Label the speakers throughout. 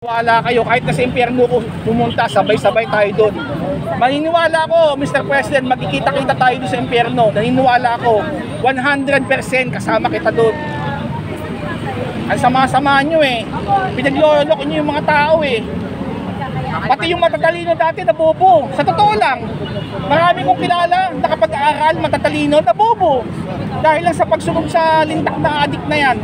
Speaker 1: Wala kayo, kahit na sa impyerno ko pumunta, sabay-sabay tayo doon. Maniniwala ako, Mr. President, magkikita-kita tayo doon sa impyerno. Naniniwala ako, 100% kasama kita doon. Ang sama-sama nyo eh. Pinaglolok nyo yung mga tao eh. Pati yung matatalino dati na bobo. Sa totoo lang, marami kong kilala na kapag-aaral, matatalino na bobo. Dahil lang sa pagsunod sa lintak na adik na yan.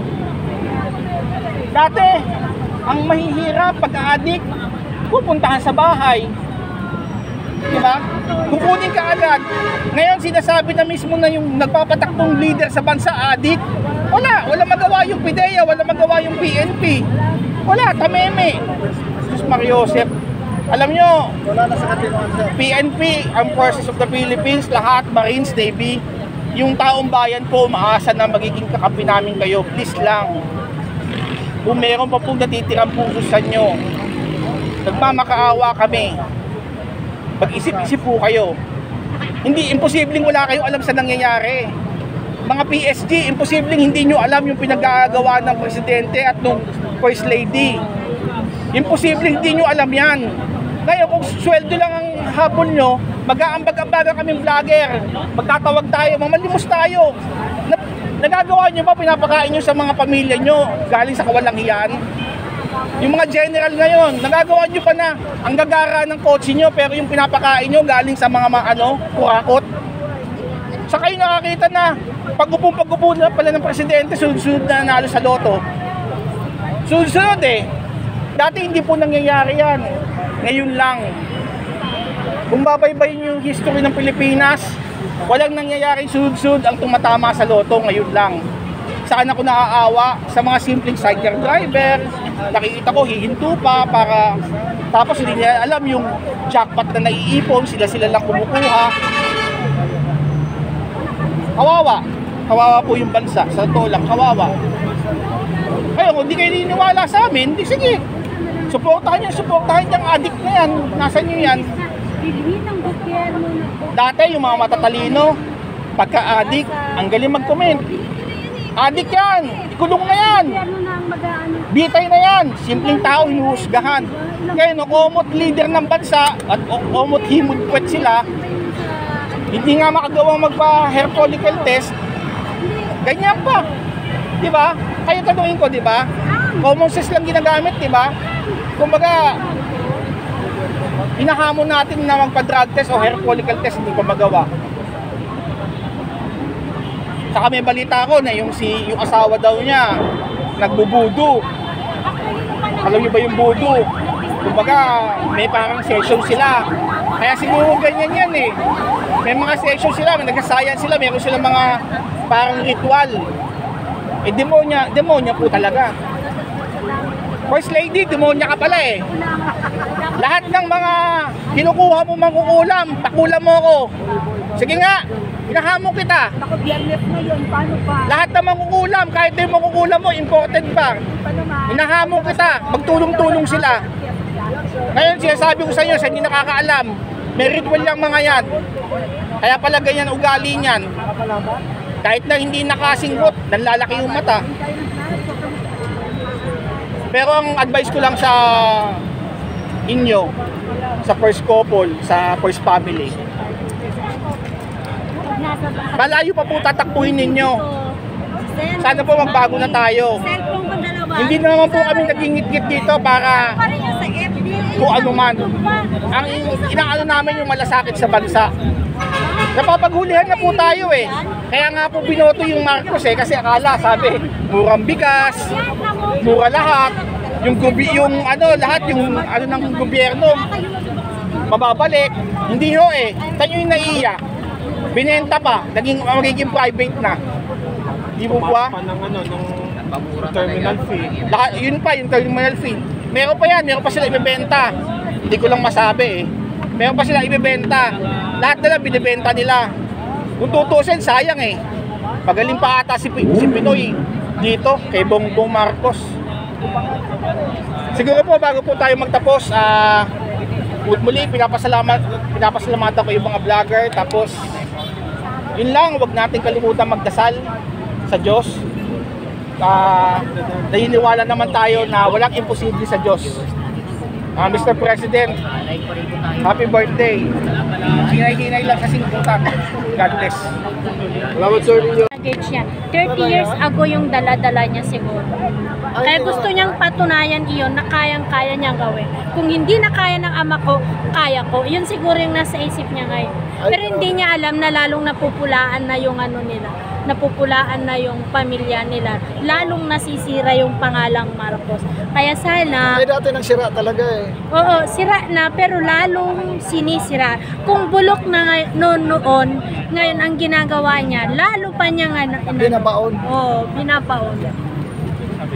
Speaker 1: Dati, ang mahihirap pag-aadik, pupuntahan sa bahay. Diba? Kukunin ka agad. Ngayon sinasabi na mismo na yung nagpapatakbong leader sa bansa, adik. Wala magawa yung PIDEA, wala magawa yung PNP. Wala, tameme. Diyos Mariosep. Alam nyo, PNP, ang Forces of the Philippines, lahat, Marines, Navy, yung taong bayan po, umaasa na magiging kakampi namin kayo. Please lang. Kung meron pa pong natitirang puso sa inyo, nagmamakaawa kami. Mag-isip-isip po kayo. Hindi, imposibleng wala kayong alam sa nangyayari. Mga PSG, imposibleng hindi nyo alam yung pinagagawa ng Presidente at ng First Lady. Imposibleng hindi nyo alam yan. Ngayon, kung sweldo lang ang hapon nyo, mag-aambag-ambaga kaming vlogger. Magtatawag tayo, mamalimos tayo. Nagagawa nyo ba, pinapakain nyo sa mga pamilya nyo galing sa kawalangian? Yung mga general ngayon, nagagawa nyo pa na ang gagara ng kotse nyo pero yung pinapakain nyo galing sa mga kurakot. Sa kayo nakakita na pag-upo na pala ng presidente, sunod-sunod na nanalo sa loto. Sunod-sunod eh. Dati hindi po nangyayari yan. Ngayon lang. Kung babaybayin yung history ng Pilipinas, walang nangyayaring sunod-sunod ang tumatama sa loto, ngayon lang. Saan ako naaawa sa mga simpleng sidecar driver, nakikita ko hihinto pa para tapos hindi nila alam yung jackpot na naiipon, sila lang kumukuha. Kawawa po yung bansa, sa totoo lang, kawawa. Kaya kung hindi kayo niniwala sa amin, di sige, suportahan yung adik na yan, nasa nyo yan. Dati yung mga matatalino, pagka-adik, ang galing mag-comment. Adik yan, ikulong na yan, bitay na yan, simpleng tao hinuhusgahan. Ngayon, kumot leader ng bansa at kumot himudpwet sila, hindi nga makagawang magpa-hair follicle test, ganyan pa. Diba? Kayo tanungin ko, diba? Common sense lang ginagamit, diba? Kumbaga, hinahamon natin na magpa-drug test o hair follicle test, hindi ko magawa. Saka may balita ko na yung asawa daw niya nagbubudo. Alam niyo ba yung budo? Kumbaga, may parang session sila. Kaya siguro ganyan yan eh. May mga session sila, may nagsasayan sila, meron silang mga parang ritual. Eh demonya po talaga. First Lady, demonya ka pala eh. Lahat ng mga kinukuha mo mangkukulam, pakulam mo ako. Sige nga, hinahamon kita. Lahat ng mangkukulam, kahit yung mangkukulam mo, important pa. Hinahamon kita, magtulong-tulong sila. Ngayon, sinasabi ko sa inyo, sa hindi nakakaalam, may ritual lang mga yan. Kaya pala ganyan ugali niyan. Kahit na hindi nakasinggot, nanlalaki yung mata. Pero ang advice ko lang sa inyo, sa first couple, sa first family, malayo pa po tatakbuhin ninyo. Sana po magbago na tayo. Hindi naman po kami nagingit-git dito para kung ano man. Ang inaano namin yung malasakit sa bansa. Napapaghulihan na po tayo eh. Kaya nga po binoto yung Marcos eh, kasi akala, sabi, murang bigas, mura lahat, yung lahat yung ng gobyerno mababalik. Hindi ho eh. Tanyo yung naiiyak. Binenta pa, magiging private na. Di mo ba? Terminal fee. Yun pa, yung terminal fee. Meron pa sila ibebenta. Hindi ko lang masabi eh. Meron pa sila ibebenta. Lahat na lang binibenta nila. Kung tutusin, sayang eh. Pagaling pa ata si Pinoy dito kay Bongbong Marcos. Siguro po bago po tayo magtapos, muli pinapasalamatan ko yung mga vlogger. Tapos yun lang, huwag natin kalimutan magdasal sa Diyos. Naniniwala naman tayo na walang imposible sa Diyos. Mr. President, happy birthday. Hinay-hinay lang sa singkutan. God bless.
Speaker 2: Salamat sir ninyo.
Speaker 3: Gauge niya. 30 years ago yung dala-dala niya siguro. Kaya gusto niyang patunayan iyon na kayang-kaya niyang gawin. Kung hindi na kaya ng ama ko, kaya ko. Yun siguro yung nasa isip niya ngayon. Pero hindi niya alam na lalong napupulaan na yung ano nila. Napupulaan na yung pamilya nila. Lalong nasisira yung pangalang Marcos. Kaya sana...
Speaker 2: Ay dati nang sira talaga eh.
Speaker 3: Oo, sira na pero lalong sinisira. Kung bulok na noon, ngayon ang ginagawa niya, lalo pa niyang
Speaker 2: Binabaon.
Speaker 3: Oo, binabaon.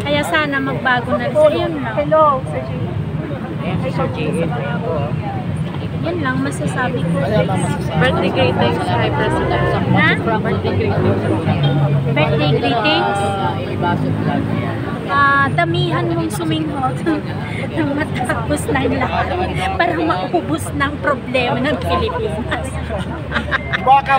Speaker 3: Kaya sana magbago na rin. So, yun lang. Hello, Sir Jay. Yun lang masasabi ko.
Speaker 4: Birthday greetings kay President.
Speaker 3: Ha?
Speaker 4: Birthday greetings.
Speaker 3: Birthday greetings. Damihan mong suminghot nang matapos ng lahat para maubos ng problema ng Pilipinas.
Speaker 2: Baka